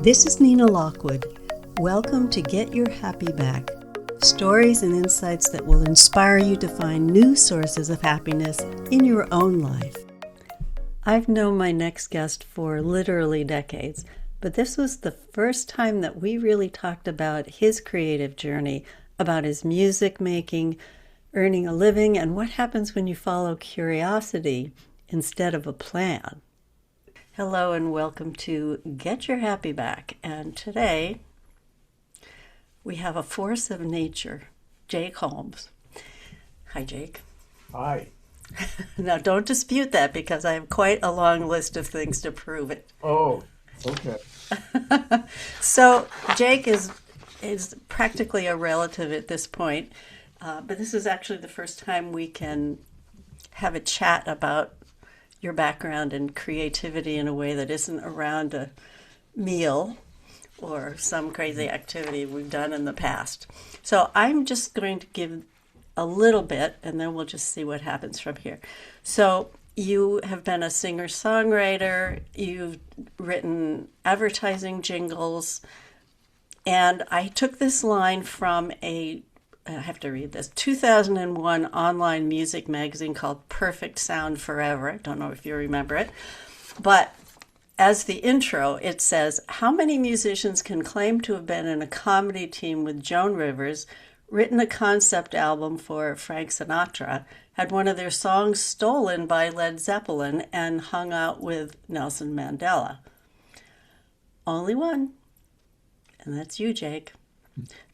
This is Nina Lockwood. Welcome to Get Your Happy Back. Stories and insights that will inspire you to find new sources of happiness in your own life. I've known my next guest for literally decades, but this was the first time that we really talked about his creative journey, about his music making, earning a living, and what happens when you follow curiosity instead of a plan. Hello and welcome to Get Your Happy Back. And today we have a force of nature, Jake Holmes. Hi, Jake. Hi. Now, don't dispute that because I have quite a long list of things to prove it. Oh, okay. So, Jake is practically a relative at this point, but this is actually the first time we can have a chat about your background and creativity in a way that isn't around a meal or some crazy activity we've done in the past. So I'm just going to give a little bit and then we'll just see what happens from here. So you have been a singer-songwriter, you've written advertising jingles, and I took this line from I have to read this, 2001 online music magazine called Perfect Sound Forever. I don't know if you remember it. But as the intro, it says, how many musicians can claim to have been in a comedy team with Joan Rivers, written a concept album for Frank Sinatra, had one of their songs stolen by Led Zeppelin, and hung out with Nelson Mandela? Only one. And that's you, Jake.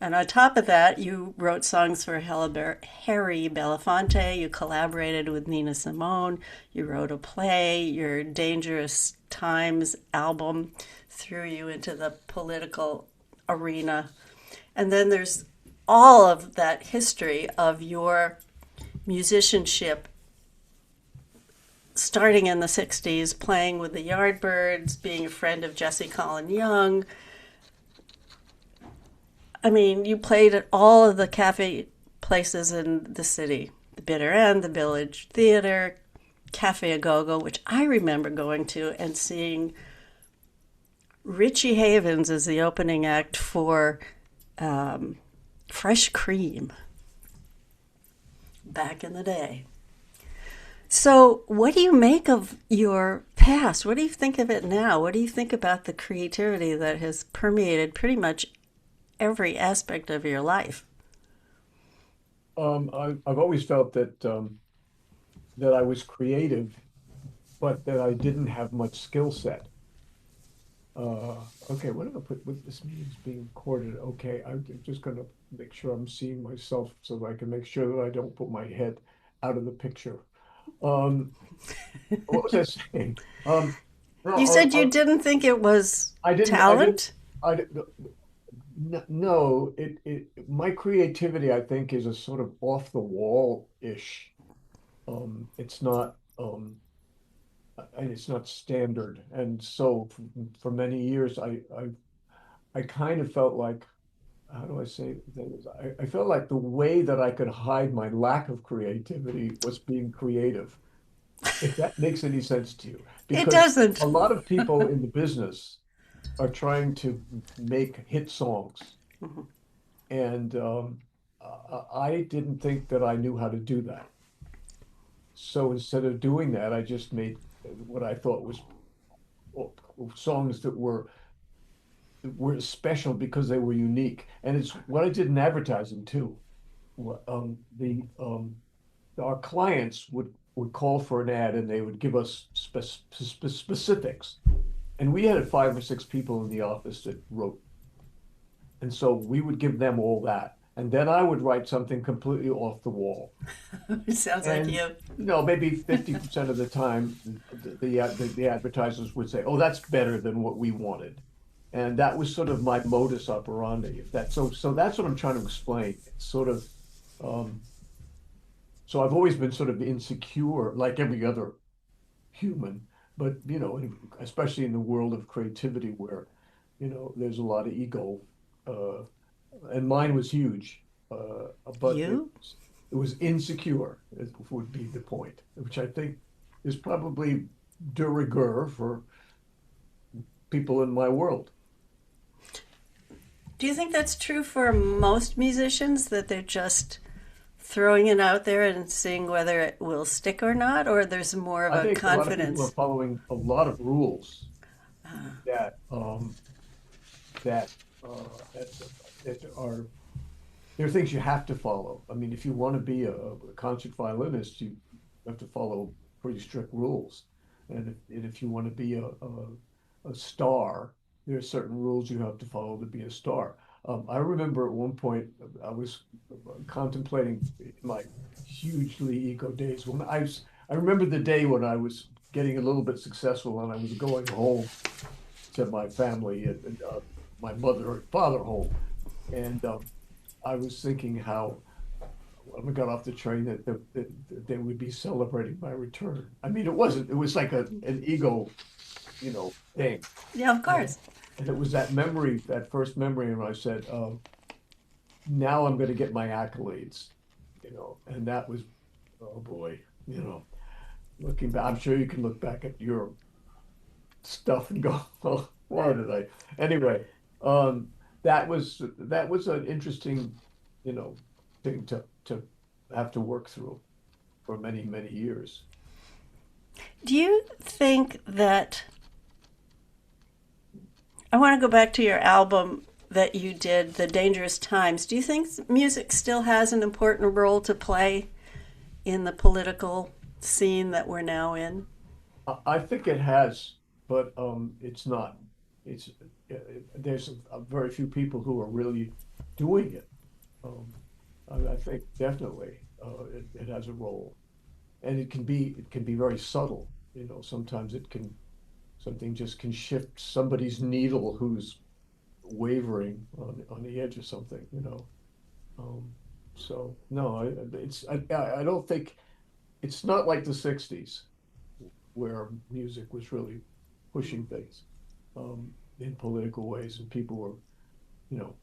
And on top of that, you wrote songs for Harry Belafonte, you collaborated with Nina Simone, you wrote a play, your Dangerous Times album threw you into the political arena. And then there's all of that history of your musicianship starting in the 60s, playing with the Yardbirds, being a friend of Jesse Colin Young. I mean, you played at all of the cafe places in the city. The Bitter End, the Village Theater, Cafe A Go-Go, which I remember going to and seeing Richie Havens as the opening act for Fresh Cream back in the day. So what do you make of your past? What do you think of it now? What do you think about the creativity that has permeated pretty much every aspect of your life? I've always felt that I was creative, but that I didn't have much skill set. Okay, what did I put with this meeting's being recorded? Okay, I'm just going to make sure I'm seeing myself so that I can make sure that I don't put my head out of the picture. Um, what was I saying? You No, said you didn't think it was I didn't. I didn't. talent? I didn't. No, my creativity, I think, is a sort of off the wall-ish. It's not, and it's not standard. And so for many years, I kind of felt like, how do I say things? I felt like the way that I could hide my lack of creativity was being creative, if that makes any sense to you. It Because a doesn't. lot of people in the business are trying to make hit songs. And I didn't think that I knew how to do that. So instead of doing that, I just made what I thought was songs that were special because they were unique. And it's what I did in advertising too. The Our clients would call for an ad and they would give us specifics. And we had 5 or 6 people in the office that wrote. And so we would give them all that. And then I would write something completely off the wall. It sounds like And you. maybe 50% of the time, the advertisers would say, "Oh, that's better than what we wanted," and that was sort of my modus operandi. If that so that's what I'm trying to explain. It's sort of um, so I've always been sort of insecure, like every other human, but especially in the world of creativity, where there's a lot of ego, uh, and mine was huge, but You? it was insecure, it would be the point, which I think is probably de rigueur for people in my world. Do you think that's true for most musicians, that they're just throwing it out there and seeing whether it will stick or not, or there's more of I a think a lot of people are confidence? following a lot of rules that that that that are there are things you have to follow. I mean, if you want to be a concert violinist, you have to follow pretty strict rules. And if you want to be a star, there are certain rules you have to follow to be a star. I remember at one point I was contemplating my hugely ego days when I remember the day when I was getting a little bit successful and I was going home to my family and my mother and father home. And I was thinking how when we got off the train that they would be celebrating my return. I mean, it wasn't, it was like an ego, thing. Yeah, of And, course. and it was that memory, that first memory, and I said, now I'm going to get my accolades, and that was, oh boy, looking back, I'm sure you can look back at your stuff and go, oh, why did I? Anyway, um, that was an interesting, you know, thing to have to work through for many, many years. Do you think that I want to go back to your album that you did, The Dangerous Times? Do you think music still has an important role to play in the political scene that we're now in? I think it has, but it's not. It's there's very few people who are really doing it. Um, I think definitely it has a role, and it can be very subtle. Sometimes something just can shift somebody's needle who's wavering on the edge of something. Um, so no, I don't think it's not like the '60s where music was really pushing things um, in political ways, and people were,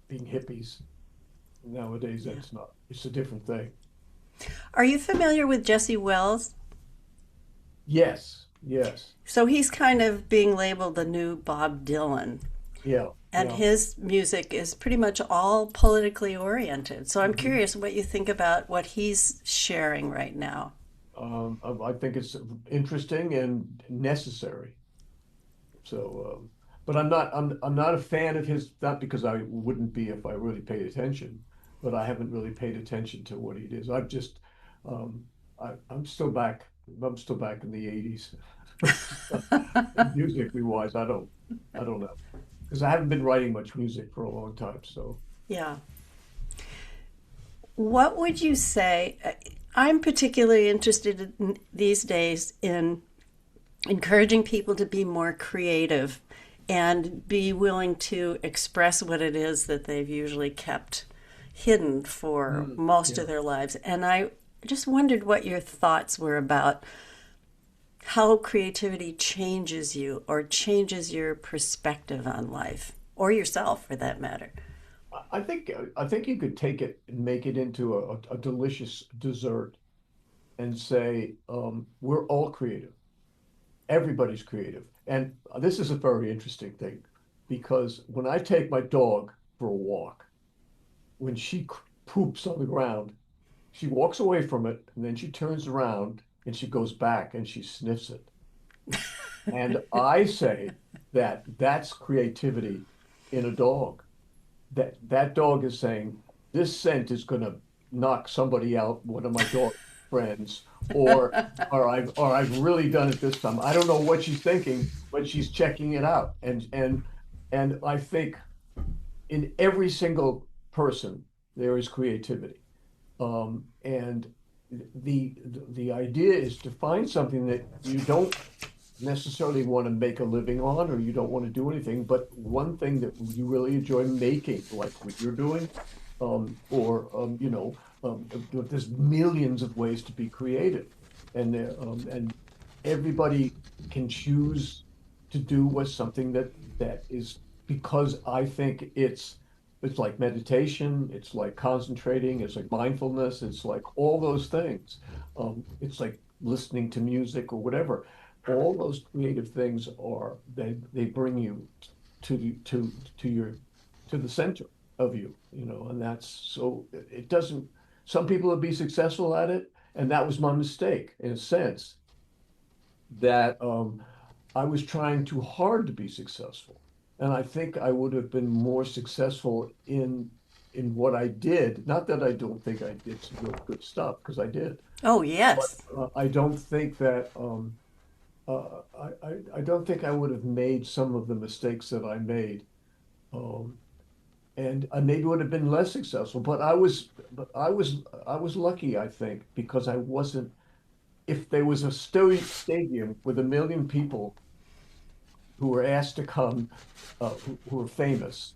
being hippies. Nowadays, Yeah. that's not. It's a different thing. Are you familiar with Jesse Wells? Yes, yes, So he's kind of being labeled the new Bob Dylan. yeah, And yeah. his music is pretty much all politically oriented. So I'm Mhm. curious what you think about what he's sharing right now. I think it's interesting and necessary. So, but I'm not a fan of his, not because I wouldn't be if I really paid attention, but I haven't really paid attention to what he is. Um, I'm still back in the '80s. Musically wise, I don't know. Because I haven't been writing much music for a long time. So, Yeah. What would you say? I'm particularly interested these days in encouraging people to be more creative and be willing to express what it is that they've usually kept hidden for most yeah. of their lives. And I just wondered what your thoughts were about how creativity changes you or changes your perspective on life or yourself for that matter. I think you could take it and make it into a delicious dessert and say, we're all creative. Everybody's creative. And this is a very interesting thing because when I take my dog for a walk, when she poops on the ground, she walks away from it and then she turns around and she goes back and she sniffs it. And I say that that's creativity in a dog. That dog is saying, this scent is going to knock somebody out, one of my dog friends, or I've really done it this time. I don't know what she's thinking, but she's checking it out. And I think in every single person there is creativity. And the idea is to find something that you don't necessarily want to make a living on or you don't want to do anything, but one thing that you really enjoy making, like what you're doing, or there's millions of ways to be creative, and everybody can choose to do with something that is because I think it's like meditation, it's like concentrating, it's like mindfulness, it's like all those things. It's like listening to music or whatever. All those creative things are they bring you to the to your to the center. of you, and that's so it doesn't, some people would be successful at it, and that was my mistake in a sense that I was trying too hard to be successful. And I think I would have been more successful in what I did. Not that I don't think I did some real good stuff, because I did, Oh, but yes. I don't think that I don't think I would have made some of the mistakes that I made. Um, and I maybe would have been less successful. But I was lucky, I think, because I wasn't. If there was a stadium with 1 million people who were asked to come, who were famous,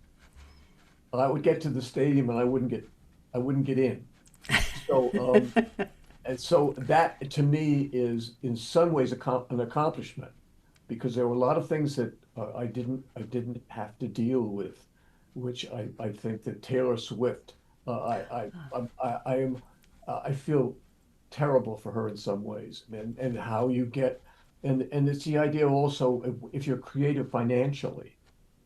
I would get to the stadium and I wouldn't get in. So, and so that to me is in some ways an accomplishment because there were a lot of things that I didn't have to deal with, which I think that Taylor Swift, I feel terrible for her in some ways, and how you get, and it's the idea also if you're creative financially,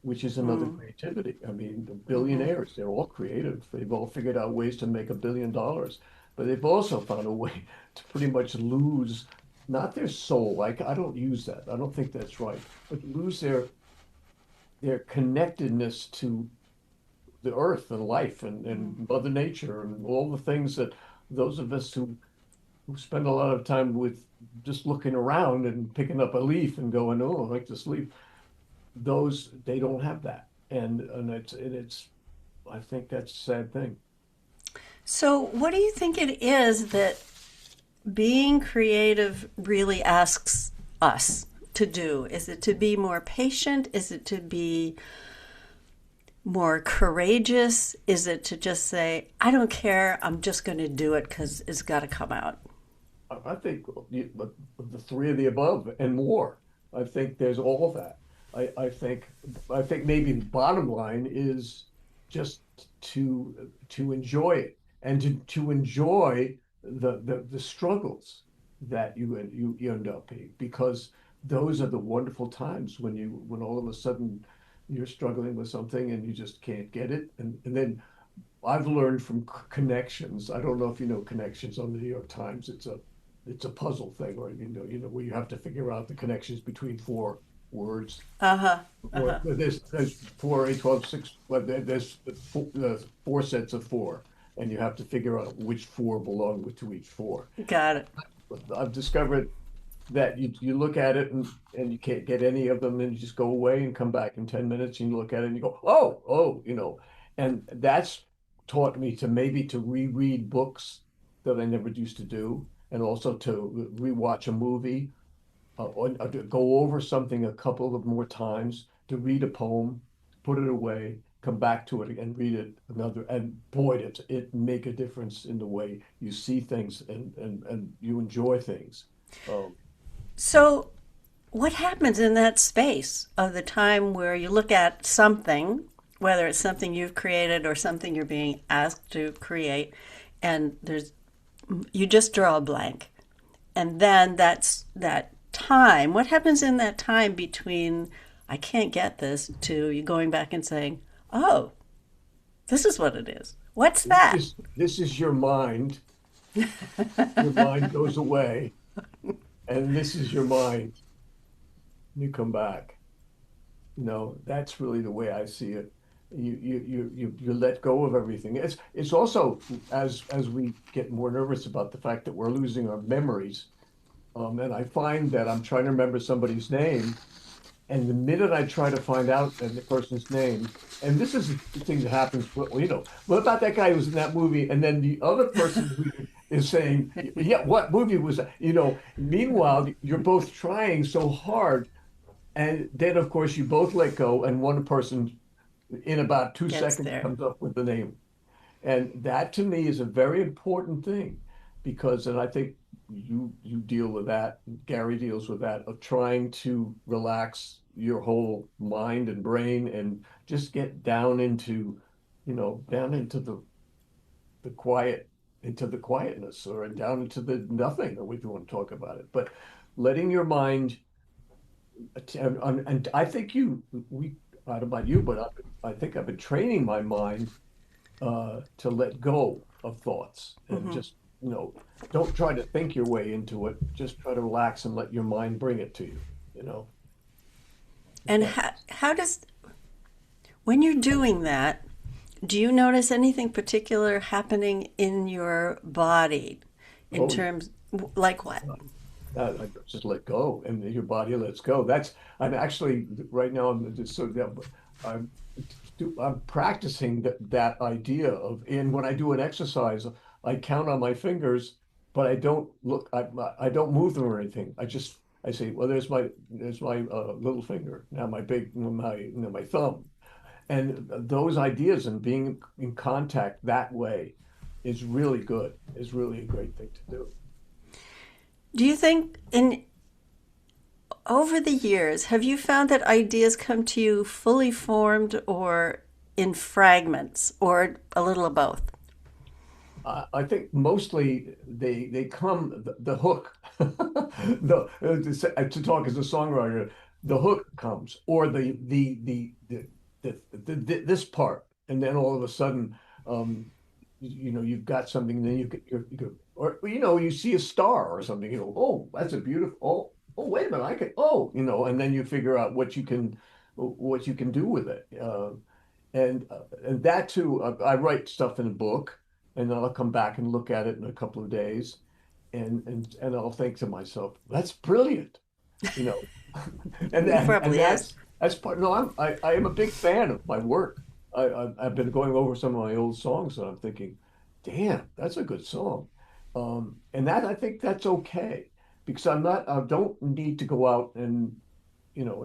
which is another Mm, creativity. I mean, the hmm. billionaires, they're all creative. They've all figured out ways to make $1 billion, but they've also found a way to pretty much lose not their soul. Like I don't use that. I don't think that's right, but lose their connectedness to the earth and life and Mother Nature and all the things that those of us who spend a lot of time with just looking around and picking up a leaf and going, oh, I like this leaf. Those they don't have that, and it's I think that's a sad thing. So, what do you think it is that being creative really asks us to do? Is it to be more patient? Is it to be more courageous? Is it to just say, I don't care, I'm just going to do it because it's got to come out? I think the three of the above and more. I think there's all of that. I think maybe the bottom line is just to enjoy it and to enjoy the struggles that you end up in, because those are the wonderful times when all of a sudden you're struggling with something and you just can't get it, and then I've learned from connections. I don't know if you know connections on the New York Times. It's a puzzle thing, or where you have to figure out the connections between four words. Uh huh. Uh Or huh. there's four, eight, 12, six. Well, there's four sets of four, and you have to figure out which four belong to each four. Got it. I've discovered that you look at it and you can't get any of them, and you just go away and come back in 10 minutes and you look at it and you go, oh, and that's taught me to maybe to reread books that I never used to do, and also to rewatch a movie, or to go over something a couple of more times, to read a poem, put it away, come back to it and read it another, and boy, it make a difference in the way you see things and you enjoy things. Um, So, what happens in that space of the time where you look at something, whether it's something you've created or something you're being asked to create, and you just draw a blank, and then that's that time. What happens in that time between I can't get this to you going back and saying, "Oh, this is what it is. What's This that?" is this is your mind goes away, and this is your mind. You come back. That's really the way I see it. You let go of everything. It's also as we get more nervous about the fact that we're losing our memories. And I find that I'm trying to remember somebody's name, and the minute I try to find out the person's name, and this is the thing that happens, what about that guy who was in that movie? And then the other person who is saying, yeah, what movie was that? Meanwhile, you're both trying so hard. And then, of course, you both let go, and one person in about two Gets seconds there. comes up with the name. And that to me is a very important thing because, and I think you deal with that, Gary deals with that, of trying to relax your whole mind and brain and just get down into the quiet, into the quietness, or down into the nothing, or if you want to talk about it. But letting your mind, and I think I don't know about you, but I think I've been training my mind to let go of thoughts and Hmm. just, don't try to think your way into it. Just try to relax and let your mind bring it to you, you know, if And that makes how does, when you're doing that, do you notice anything particular happening in your body in Oh, yeah. terms, like what? I just let go, and your body lets go. I'm actually right now. I'm just so yeah, I'm I'm practicing that idea of, and when I do an exercise, I count on my fingers, but I don't look. I don't move them or anything. I say, well, there's my little finger. Now my thumb, and those ideas and being in contact that way is really good. Is really a great thing to do. Do you think in over the years, have you found that ideas come to you fully formed or in fragments or a little of both? I think mostly they come the hook to talk as a songwriter, the hook comes, or this part, and then all of a sudden, um you've got something, and then you go, or you see a star or something, oh, that's a beautiful, oh, wait a minute, I can, oh, and then you figure out what you can do with it. And that too, I write stuff in a book, and then I'll come back and look at it in a couple of days, and I'll think to myself, "That's brilliant," you know. And then and Probably is. that's part. No, I am a big fan of my work. I've been going over some of my old songs, and I'm thinking, "Damn, that's a good song," and that I think that's okay, because I don't need to go out and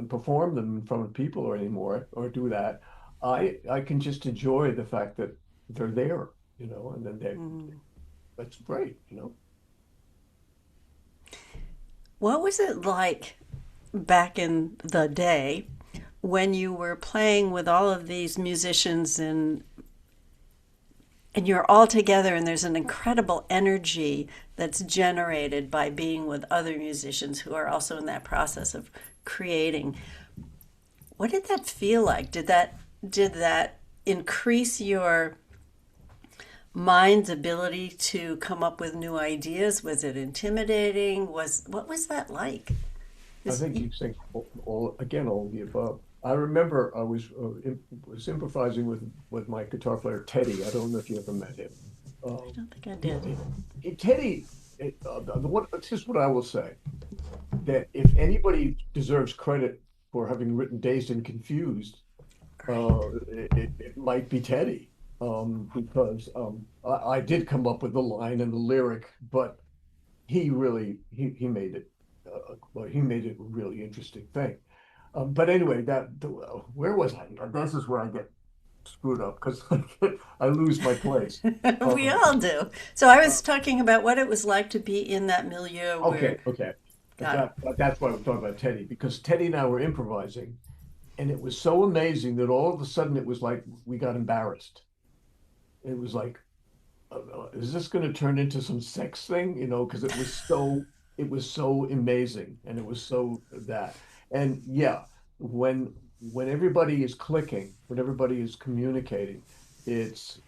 perform them in front of people or anymore, or do that. I can just enjoy the fact that they're there, and then that's great. What was it like back in the day when you were playing with all of these musicians and you're all together and there's an incredible energy that's generated by being with other musicians who are also in that process of creating. What did that feel like? Did that increase your mind's ability to come up with new ideas? Was it intimidating? What was that like? I Is think you say again, all of the above. I remember was improvising with my guitar player Teddy. I don't know if you ever met him. I Um, don't think I did. Teddy, here's what I will say: that if anybody deserves credit for having written "Dazed and Confused," Right. it might be Teddy, because I did come up with the line and the lyric, but he made it, well, he made it a really interesting thing. But anyway, where was I? This is where I get screwed up because I lose my place. We Um, all do. So I uh, was talking about what it was like to be in that milieu where, okay. got it. That's why I'm talking about Teddy, because Teddy and I were improvising, and it was so amazing that all of a sudden it was like we got embarrassed. It was like, is this going to turn into some sex thing? Because it was so amazing, and it was so that. And yeah, when everybody is clicking, when everybody is communicating, it's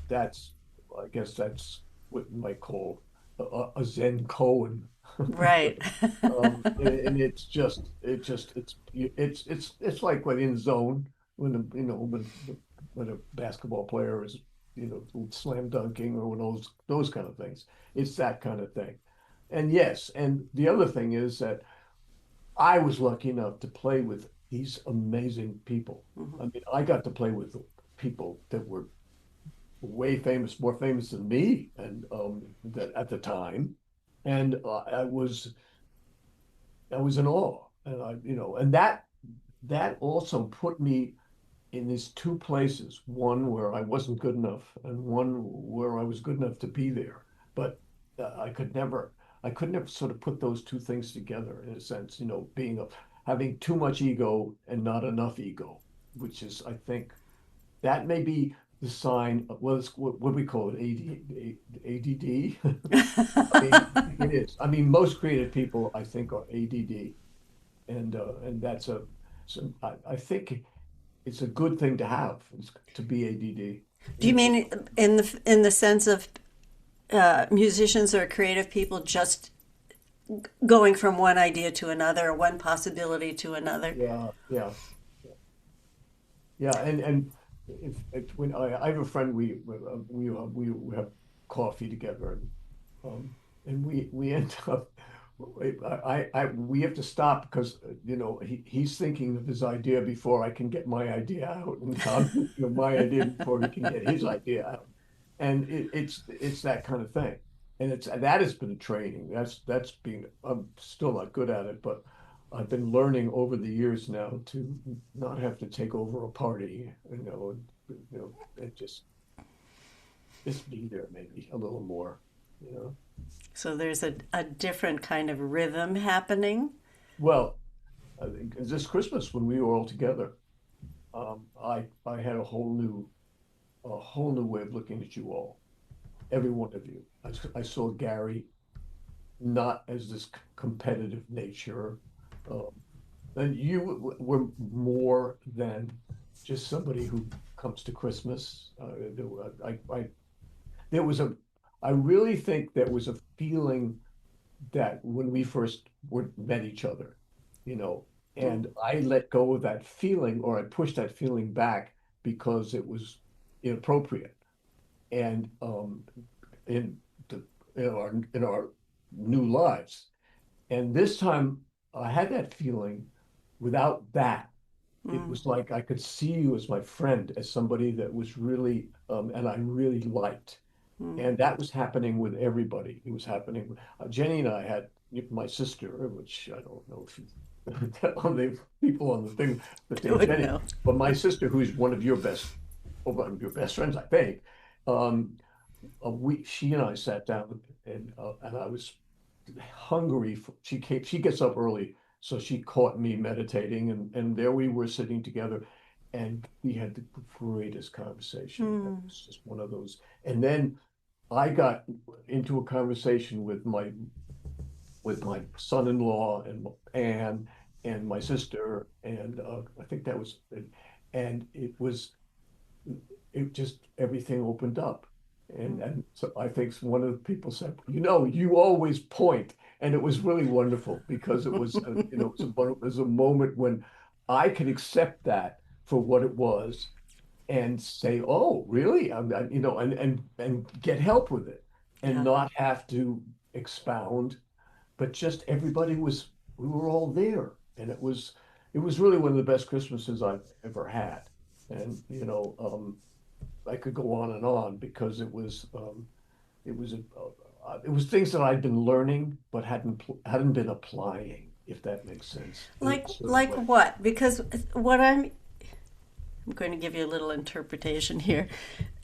that's I guess that's what you might call a Zen koan. Right. And it's like when in zone, when when a basketball player is, slam dunking, or when those kind of things. It's that kind of thing. And yes, and the other thing is that I was lucky enough to play with these amazing people. I Mhm. mean, I got to play with people that were way famous, more famous than me, and that at the time, and I was in awe, and and that also put me in these two places, one where I wasn't good enough, and one where I was good enough to be there. But I could never sort of put those two things together, in a sense, having too much ego and not enough ego, which is, I think, that may be the sign of, well, what we call it, ADD. I mean, it is. I mean, most creative people, I think, are ADD, and that's so I think. it's a good thing to have, to be ADD. Do you It, it, mean in the sense of musicians or creative people just going from one idea to another, one possibility to another? yeah, yeah, yeah. And if when I have a friend, we have coffee together, and we end up. We have to stop because he's thinking of his idea before I can get my idea out, and I'm thinking of my idea before he can get his idea out, and it's that kind of thing, and it's that has been a training. That's being I'm still not good at it, but I've been learning over the years now to not have to take over a party, and just be there maybe a little more, you know. So there's a different kind of rhythm happening. Well, I think this Christmas when we were all together, I had a whole new way of looking at you all, every one of you. I saw Gary not as this competitive nature, um, and you were more than just somebody who comes to Christmas. There was a, I really think there was a feeling that when we first met each other, you know, Mm, and I let go of that feeling or I pushed that feeling back because it was inappropriate. And in the in our new lives. And this time I had that feeling without that. It mm, was like I could see you as my friend, as somebody that was really and I really liked. mm. And that was happening with everybody. It was happening. Jenny and I had my sister, which I don't know if you on the people on the thing that I named wouldn't Jenny, know. but my sister, who's one of your best friends, I think. Um, she and I sat down, and I was hungry for, she gets up early, so she caught me meditating, and there we were sitting together, and we had the greatest conversation. It Mm, was just one of those. And then I got into a conversation with my son-in-law and Anne and my sister, and I think that was it. And it just everything opened up. And mm. and so I think one of the people said, you always point. And it was really wonderful because it was a moment when I could accept that for what it was and say, "Oh, really?" And get help with it, and Yeah. not have to expound, but just we were all there, and it was really one of the best Christmases I've ever had, and I could go on and on because it was things that I'd been learning but hadn't been applying, if that makes sense, in a certain Like way. what? Because I'm going to give you a little interpretation here.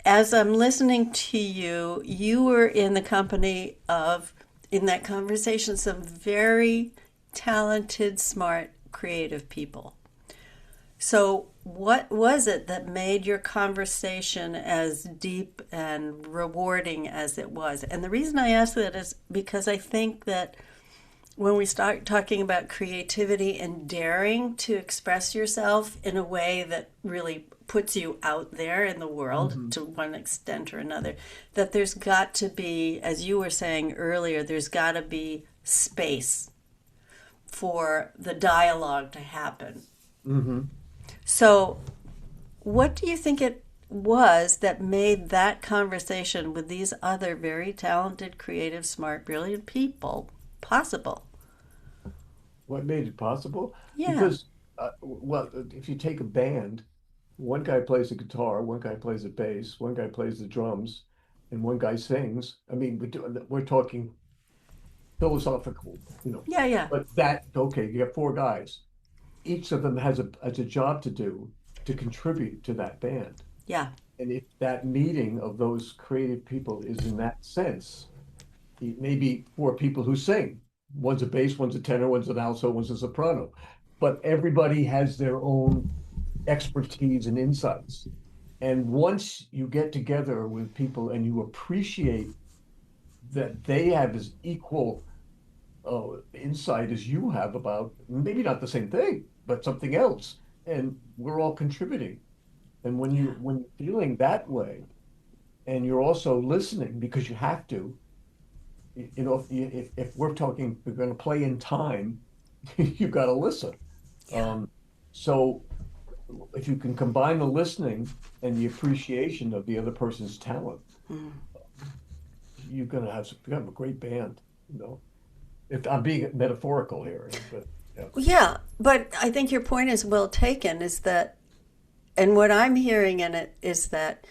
As I'm listening to you, you were in the company of, in that conversation, some very talented, smart, creative people. So, what was it that made your conversation as deep and rewarding as it was? And the reason I ask that is because I think that when we start talking about creativity and daring to express yourself in a way that really puts you out there in the world Mhm. to one extent or another, that there's got to be, as you were saying earlier, there's got to be space for the dialogue to happen. Mhm. So, what do you think it was that made that conversation with these other very talented, creative, smart, brilliant people possible? What made it possible? Yeah, Because, well, if you take a band, one guy plays the guitar, one guy plays the bass, one guy plays the drums, and one guy sings. I mean, we're talking philosophical, yeah, yeah, but okay, you have four guys. Each of them has a job to do to contribute to that band. yeah, And if that meeting of those creative people is in that sense, maybe four people who sing. One's a bass, one's a tenor, one's an alto, one's a soprano. But everybody has their own expertise and insights. And once you get together with people and you appreciate that they have as equal insight as you have about maybe not the same thing, but something else, and we're all contributing. And when you're feeling that way, and you're also listening because you have to, if we're talking, we're going to play in time, you got to listen. Yeah. Um, so if you can combine the listening and the appreciation of the other person's talent, you're gonna have a great band, you know. If I'm being metaphorical here, but yeah. Yeah, but I think your point is well taken, is that, and what I'm hearing in it is that,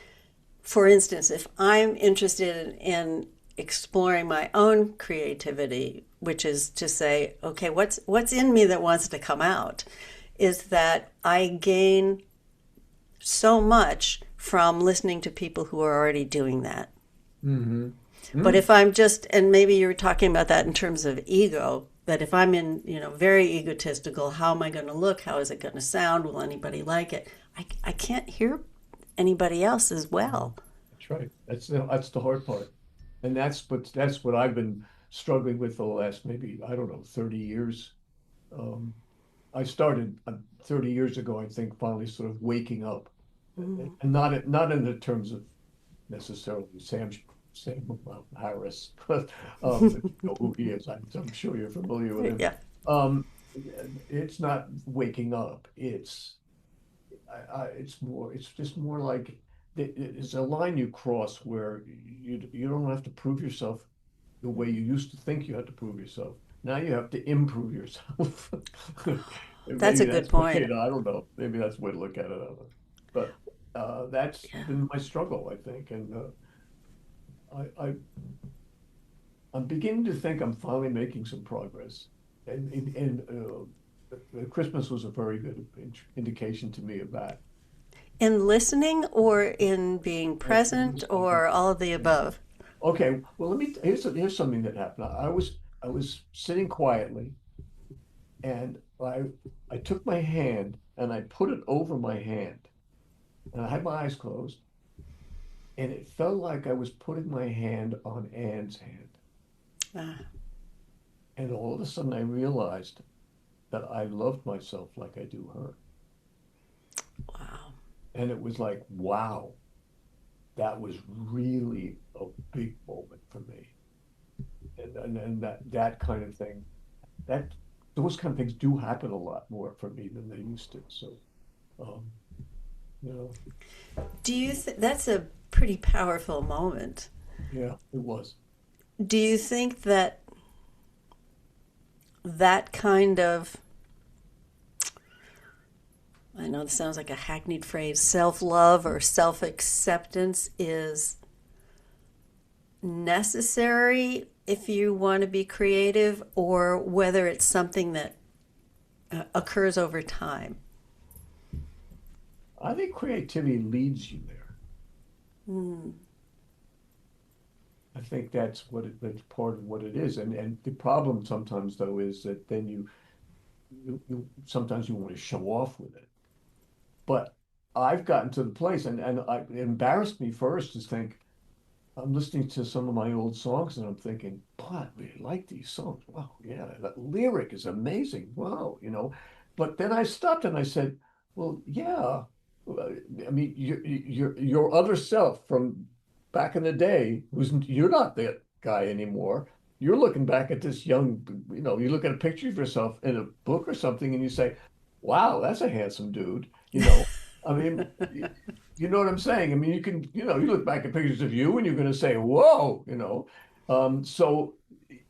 for instance, if I'm interested in exploring my own creativity, which is to say, okay, what's in me that wants to come out, is that I gain so much from listening to people who are already doing that. Mm-hmm. But Mm. if I'm just, and maybe you were talking about that in terms of ego, that if I'm in, very egotistical, how am I going to look? How is it going to sound? Will anybody like it? I can't hear anybody else as well. That's right. That's the hard part. And that's what I've been struggling with for the last maybe, I don't know, 30 years. Um, I started 30 years ago, I think, finally sort of waking up, and not in the terms of necessarily Sam Harris, but if you know who he is, I'm sure you're familiar with him. Yeah. Um, it's not waking up. It's just more like it's a line you cross where you don't have to prove yourself the way you used to think you had to prove yourself. Now you have to improve yourself. And That's maybe a good that's way, point. I don't know. Maybe that's the way to look at it. I don't know. But that's Yeah. been my struggle, I think. And I'm beginning to think I'm finally making some progress. And Christmas was a very good indication to me of that. In listening or in being present or all of the above? Okay, well, here's something that happened. I was sitting quietly, and I took my hand and I put it over my hand, and I had my eyes closed, and it felt like I was putting my hand on Anne's hand. Ah, And all of a sudden I realized that I loved myself like I do her. wow. And it was like, wow, that was really a big moment for me. And that kind of thing, that those kind of things do happen a lot more for me than they used to. So, um, you know, Do you that's a pretty powerful moment. yeah, it was. Do you think that that kind of, I know this sounds like a hackneyed phrase, self-love or self-acceptance is necessary if you want to be creative, or whether it's something that occurs over time? I think creativity leads you there. I think that's part of what it is. And the problem sometimes though is that then you sometimes you want to show off with it. But I've gotten to the place, it embarrassed me first to think I'm listening to some of my old songs and I'm thinking, boy, I really like these songs. Wow, yeah, that lyric is amazing. Wow, you know. But then I stopped and I said, well, yeah. I mean, your other self from back in the day who's you're not that guy anymore. You're looking back at this young, you look at a picture of yourself in a book or something and you say, wow, that's a handsome dude, you know. I mean, you know what I'm saying? I mean, you look back at pictures of you and you're going to say, whoa, you know. So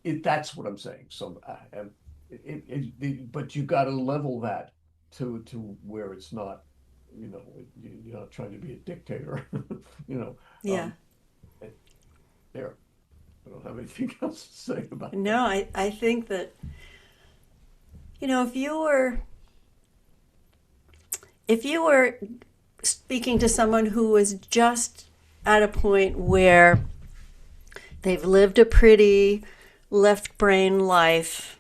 that's what I'm saying. So, but you got to level that to where it's not, you're not trying to be a dictator, you know. Yeah. Um, there, I don't have anything else to say about that. No, I think that, if you were speaking to someone who was just at a point where they've lived a pretty left brain life,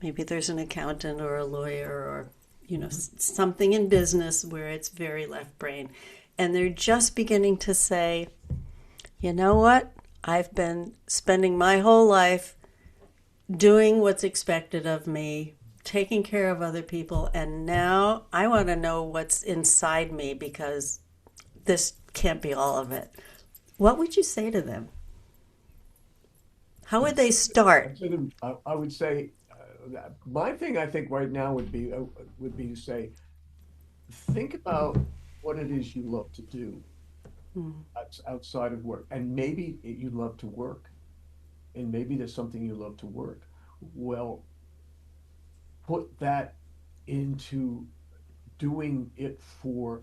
maybe there's an accountant or a lawyer or something in business where it's very left brain, and they're just beginning to say, you know what, I've been spending my whole life doing what's expected of me, taking care of other people, and now I want to know what's inside me because this can't be all of it. What would you say to them? How would they start? I would say my thing I think right now would be to say think about what it is you love to do outside of work, and maybe you love to work, and maybe there's something you love to work. Well, put that into doing it for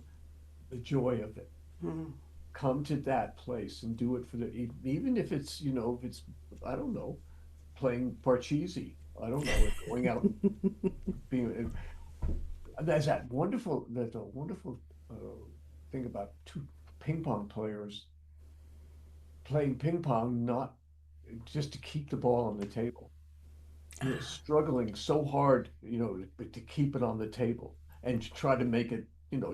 the joy of it. Mm, Come to that place and do it for even if it's, if it's, I don't know, playing parcheesi. I don't know, going out and being, there's a wonderful uh, thing about two ping pong players playing ping pong, not just to keep the ball on the table, struggling so hard, to keep it on the table and to try to make it,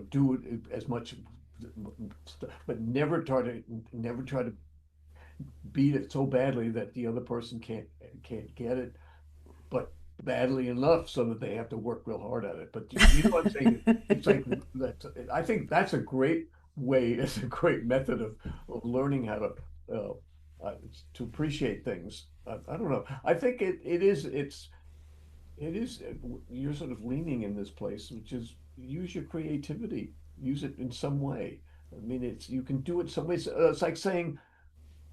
do it as much, but never try to beat it so badly that the other person can't get it, but badly enough so that they have to work real hard at it. But you know what I'm saying? It's like that. I think that's a great way. It's a great method of learning how to appreciate things. I don't know. I think it is, you're sort of leaning in this place, which is use your creativity, use it in some way. I mean, you can do it some ways. It's like saying,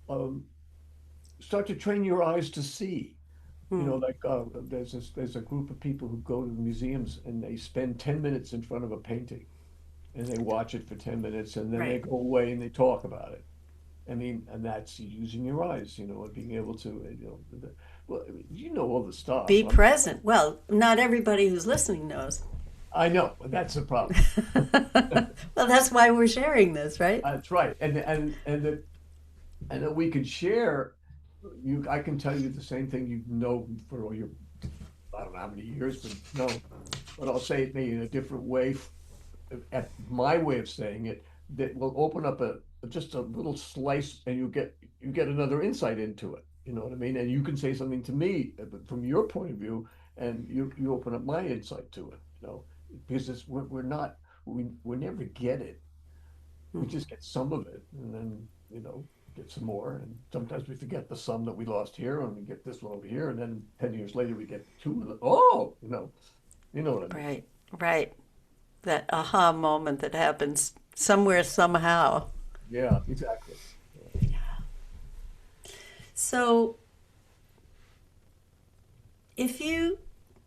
um, start to train your eyes to see. mm, Like there's a group of people who go to the museums and they spend 10 minutes in front of a painting and they watch it for 10 minutes and then they right. go away and they talk about it. I mean, and that's using your eyes, and being able to, well, all the stuff. Be present. Well, not everybody who's listening knows. I know, that's the problem. Well, that's why we're sharing this, right? That's right. And that we could share, I can tell you the same thing for all your, I don't know how many years, but no, but I'll say it maybe in a different way, at my way of saying it, that will open up just a little slice and you get another insight into it. You know what I mean? And you can say something to me from your point of view, and you open up my insight to it, because we're not, we never get it. We Mm, just get some of it and then, get some more. And sometimes we forget the some that we lost here and we get this one over here. And then 10 years later, we get two of them. Oh, you know what I mean? right, right. That aha moment that happens somewhere, somehow. Yeah, exactly. So, if you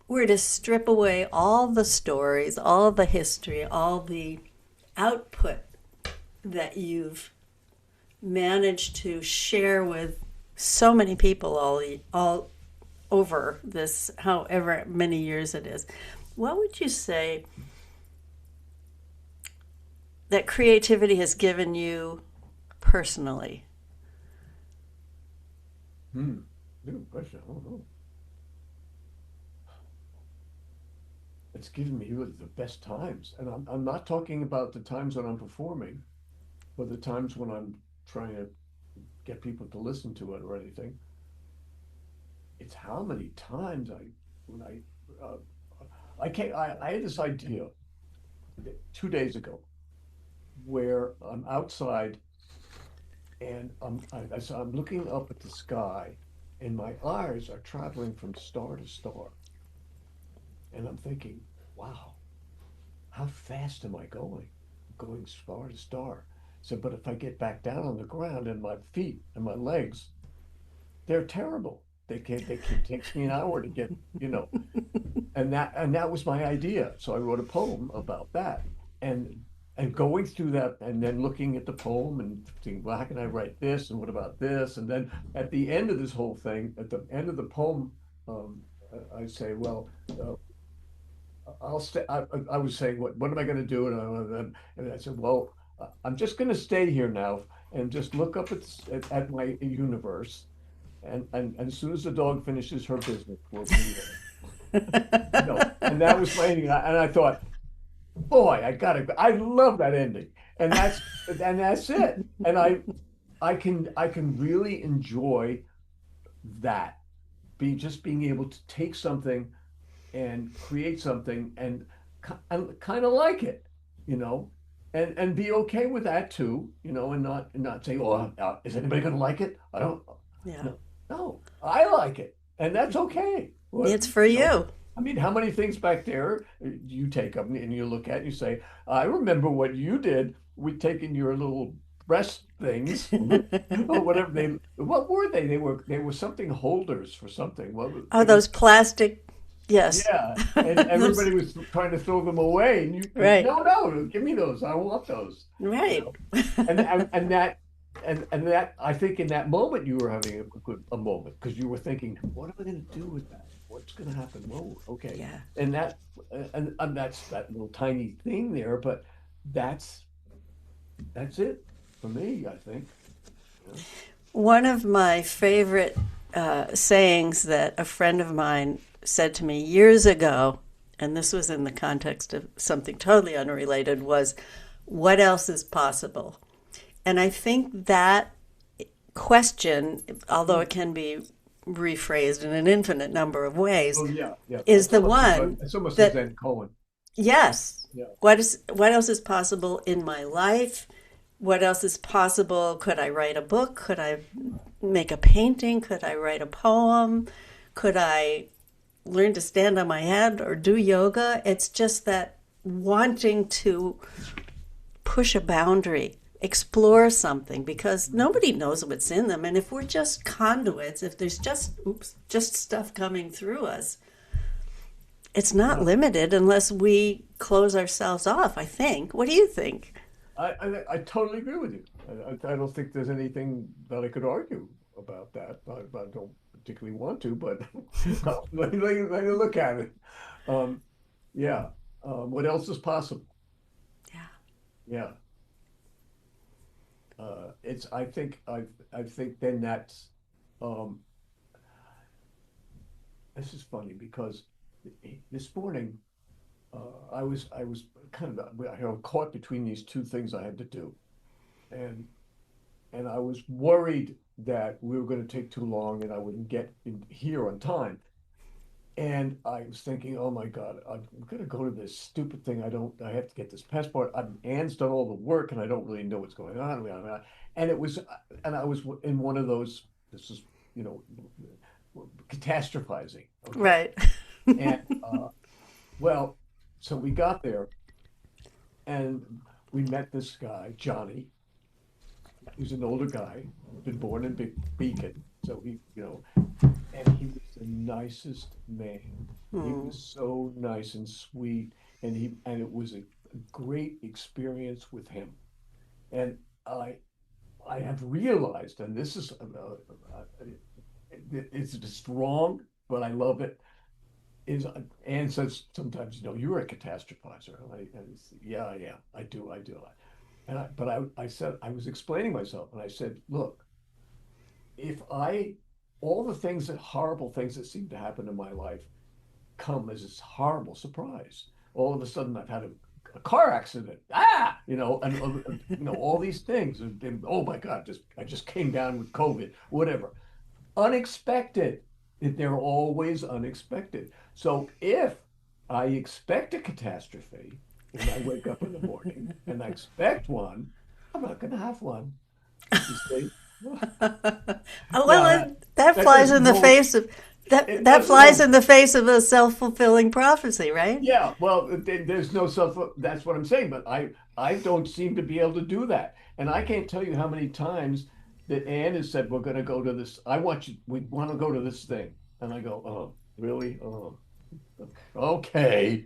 were to strip away all the stories, all the history, all the output that you've managed to share with so many people all over this, however many years it is, what would you say that creativity has given you personally? Hmm. Good question. I don't know. It's given me really the best times. And I'm not talking about the times when I'm performing, but the times when I'm trying to get people to listen to it or anything. It's how many times when I can't, I had this idea 2 days ago where I'm outside and so I'm looking up at the sky and my eyes are traveling from star to star. And I'm thinking, wow, how fast am I going? Going star to star. So, but if I get back down on the ground and my feet and my legs, they're terrible. Takes me an hour to get, and that was my idea. So I wrote a poem about that. And going through that and then looking at the poem and thinking, well, how can I write this? And what about this? And then at the end of this whole thing, at the end of the poem, um, I say, well, I'll stay. I was saying, what am I going to do? And I said, well, I'm just going to stay here now and just look up at my universe. And as soon as the dog finishes her business, we'll be there. And that was my ending. And I thought, boy, I love that ending. And that's it. And I can really enjoy that. Being able to take something and create something and kind of like it, you know, and be okay with that too, you know, and not say, oh, is anybody going to like it? I don't, Yeah. no, no, I like it, and that's okay. What, It's for you know, you. I mean, how many things back there you take them and you look at and you say, I remember what you did with taking your little breast things or whatever what were they? They were something holders for something. Well, Oh, it was those plastic, yes. yeah, and Those, everybody was trying to throw them away, and right, no, no, give me those. I want those. You right. know, and that and that I think in that moment you were having a moment because you were thinking, what am I going to do with that? What's going to happen? Whoa, okay, Yeah. and that and that's that little tiny thing there, but that's that's it for me. I think. You One of my favorite sayings that a friend of mine said to me years ago, and this was in the context of something totally unrelated, was, what else is possible? And I think that question, although know? it can be rephrased in an infinite number of ways, Oh yeah, yeah. is the one It's almost a that, Zen Cohen. yes, Yeah. what else is possible in my life? What else is possible? Could I write a book? Could I make a painting? Could I write a poem? Could I learn to stand on my head or do yoga? It's just that wanting to push a boundary, explore something, because nobody knows what's in them. And if we're just conduits, if there's just stuff coming through us, it's not Yeah. limited unless we close ourselves off, I think. What do you think? I totally agree with you. I don't think there's anything that I could argue about that. I don't particularly want to, but let me look at it. Um, yeah. What else is possible? Yeah. Yeah. It's. I think then that's. Um, this is funny because this morning I was kind of caught between these two things I had to do, and and I was worried that we were going to take too long and I wouldn't get in here on time. And I was thinking, oh my God, I'm going to go to this stupid thing. I have to get this passport. Anne's done all the work and I don't really know what's going on. And it was, and I was in one of those, this is, you know, catastrophizing. Okay. Right. And, well, so we got there and we met this guy, Johnny. He's an older guy, been born in Beacon. So he, you know, and he was the nicest man. He Hmm. was so nice and sweet, and it was a great experience with him. And I I have realized, and this is it's just wrong, but I love it. Is Anne says sometimes, you know, you're a catastrophizer. And yeah, I am. I do. But I said I was explaining myself, and I said, look, if I all the things that horrible things that seem to happen in my life come as this horrible surprise. All of a sudden, I've had a car accident. You know, and you know all these things. And, oh my God, just I just came down with COVID, whatever. Unexpected. They're always unexpected. So if I expect a catastrophe when I wake up in the morning and I expect one, I'm not going to have one. You see? Oh, well, Now that that flies doesn't in the hold. face of that It, flies well, in the face of a self-fulfilling prophecy, right? yeah, well, there's no self. That's what I'm saying. But I don't seem to be able to do that, and I can't tell you how many times that Ann has said we're going to go to this. I want you. We want to go to this thing, and I go, oh, really? Oh, okay.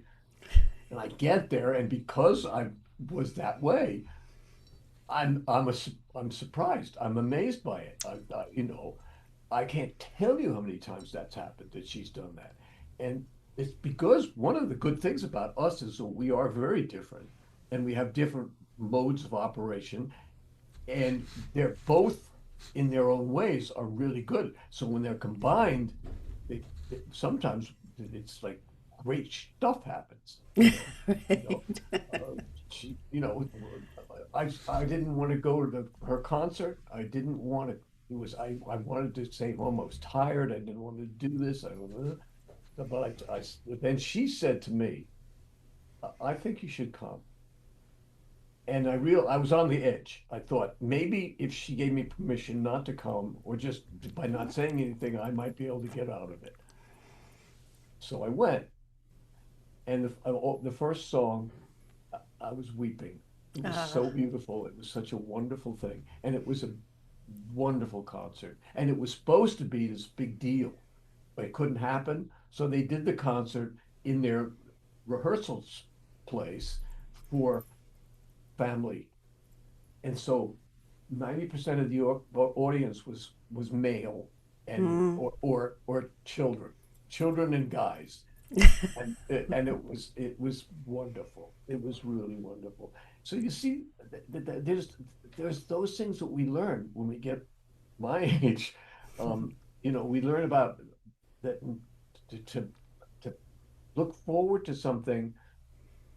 And I get there, and because I was that way, I'm surprised. I'm amazed by it. You know, I can't tell you how many times that's happened that she's done that. And it's because one of the good things about us is that we are very different and we have different modes of operation. And they're both in their own ways are really good. So when they're combined, sometimes it's like great stuff happens, you know. You know, Right. you know, I didn't want to go to her concert. I didn't want to. I wanted to say, oh, I was tired. I didn't want to do this. but then she said to me, I think you should come. And I was on the edge. I thought maybe if she gave me permission not to come, or just by not saying anything, I might be able to get out of it. So I went, and the first song, I was weeping. It was Uh, so beautiful. It was such a wonderful thing, and it was a wonderful concert. And it was supposed to be this big deal, but it couldn't happen. So they did the concert in their rehearsals place for family. And so 90% of the audience was male and mm. or children and guys. And it was wonderful. It was really wonderful. So you see, there's those things that we learn when we get my age. We learn about that to look forward to something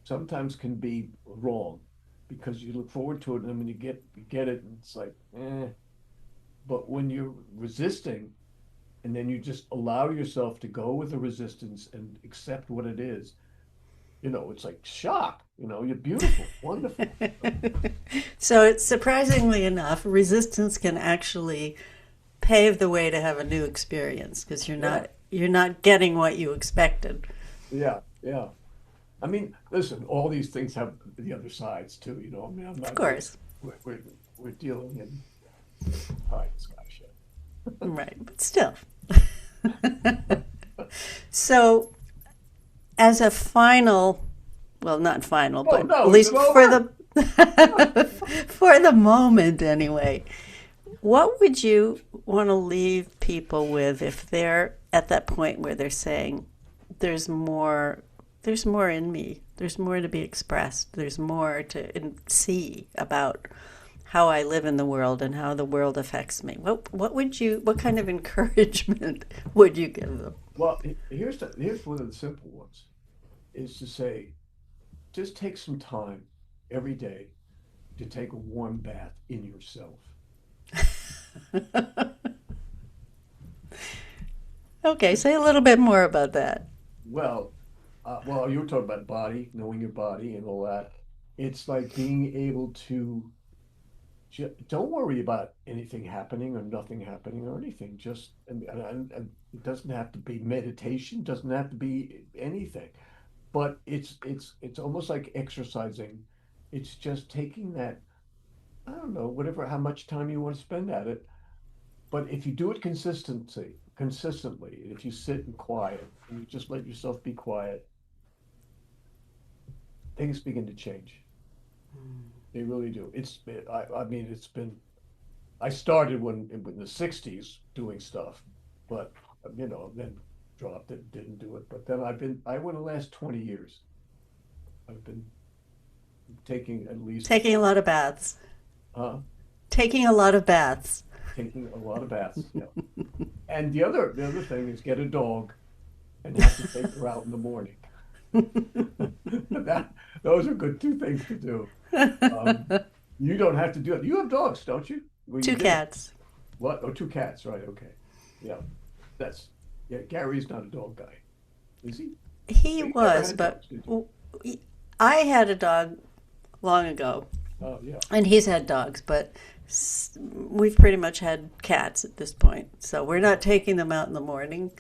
sometimes can be wrong because you look forward to it and then when you get it and it's like, eh. But when you're resisting and then you just allow yourself to go with the resistance and accept what it is, it's like shock, you're beautiful, wonderful. So it's surprisingly enough, resistance can actually pave the way to have a new experience because Yeah, you're not getting what you expected. yeah, yeah. I mean, listen, all these things have the other sides too, I mean, I'm Of not just, course. we're dealing in pie in the sky shit. Right, but still. So, as a final, well, not final, Oh but at no, is it least for over? the for the moment anyway, what would you want to leave people with if they're at that point where they're saying, "There's more, there's more in me. There's more to be expressed. There's more to see about how I live in the world and how the world affects me." What kind of encouragement would you give them? Well, here's one of the simple ones, is to say, just take some time every day to take a warm bath in yourself. Okay, say a little bit more about that. Well, you were talking about body, knowing your body and all that. It's like being able to don't worry about anything happening or nothing happening or anything. Just and it doesn't have to be meditation, doesn't have to be anything. But it's almost like exercising. It's just taking that, I don't know, whatever, how much time you want to spend at it. But if you do it consistently, if you sit and quiet and you just let yourself be quiet, things begin to change. They really do. I mean, I started in the 60s doing stuff, but, then dropped it, didn't do it. But then I went the last 20 years. I've been taking at least, Taking a lot of baths. uh, Taking a lot of baths. taking a lot of baths. Yeah. And the other thing is get a dog and have to take her out in the morning. That those are good two things to do. Um, you don't have to do it. You have dogs, don't you? Well, you Two did. cats. What? Oh, two cats, right? Okay. Yeah. That's yeah. Gary's not a dog guy, is he? He Well, you never was, had but dogs, did you? I had a dog long ago, Oh, yeah. and he's had dogs, but we've pretty much had cats at this point. So we're not taking them out in the morning.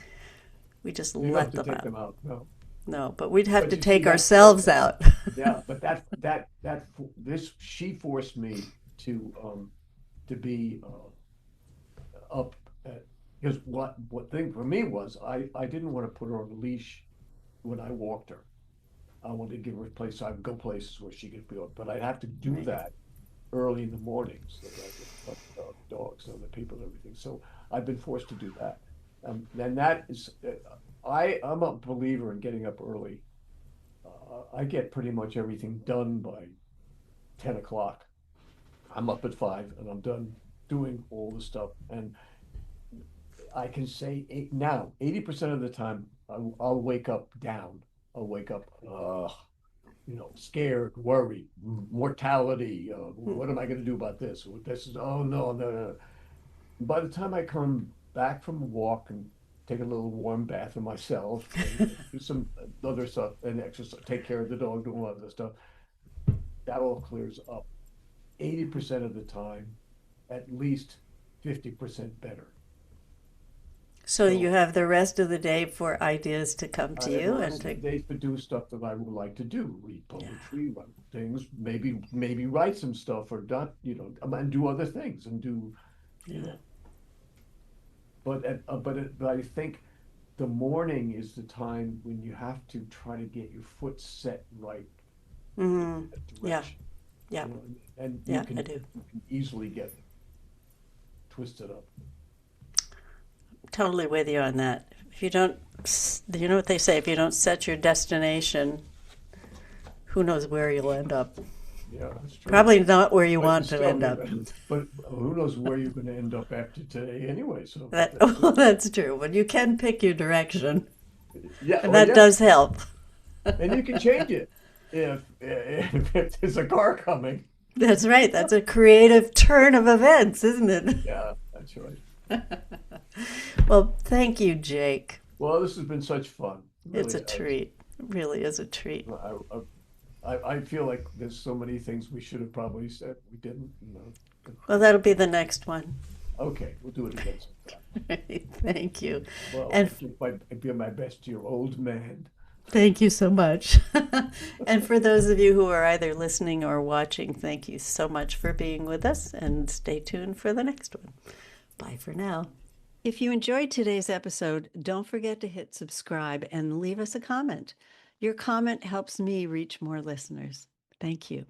We just You don't have let to them take out. them out. No. No, but we'd have But to you see take that ourselves out. yeah, but this she forced me to be up at, because what thing for me was I didn't want to put her on a leash when I walked her. I wanted to give her a place so I would go places where she could be on, but I'd have to do Right. that early in the morning so that I could let the dogs and the people and everything. So I've been forced to do that. And that is, I'm a believer in getting up early. I get pretty much everything done by 10 o'clock. I'm up at 5 and I'm done doing all the stuff. And I can say now, 80% of the time, I'll wake up down. I'll wake up, scared, worried, mortality. What am I going to do about this? This is, oh no, no, no. By the time I come back from a walk and take a little warm bath of myself, and do some other stuff and exercise, take care of the dog, do a lot of this stuff. That all clears up 80% of the time, at least 50% better. So you So have the rest of the day for ideas to come I to have the you and rest of to, the day to do stuff that I would like to do, read yeah, poetry, write things, maybe write some stuff or not, and do other things and do, you yeah. know. But I think the morning is the time when you have to try to get your foot set right in Mm, that yeah, direction, yeah, and yeah, I do. you can easily get twisted up. Totally with you on that. If you don't, you know what they say, if you don't set your destination, who knows where you'll end up. Yeah, that's true. Probably not where you But you want to still, end up. but who knows where you're going to end up after today anyway? So That, that's well, good. that's true, but you can pick your direction, Yeah, and well, that yeah, does help. and you can change it if there's a car coming. That's right. That's a creative turn of events, isn't it? Yeah, that's right. Well, thank you, Jake. Well, this has been such fun. It It's really a has. treat. It really is a treat. I feel like there's so many things we should have probably said we didn't. Well, that'll be the next one. Okay, we'll do it again sometime. Thank you. Well, And I give my best to your old man. thank you so much. And for those of you who are either listening or watching, thank you so much for being with us and stay tuned for the next one. Bye for now. If you enjoyed today's episode, don't forget to hit subscribe and leave us a comment. Your comment helps me reach more listeners. Thank you.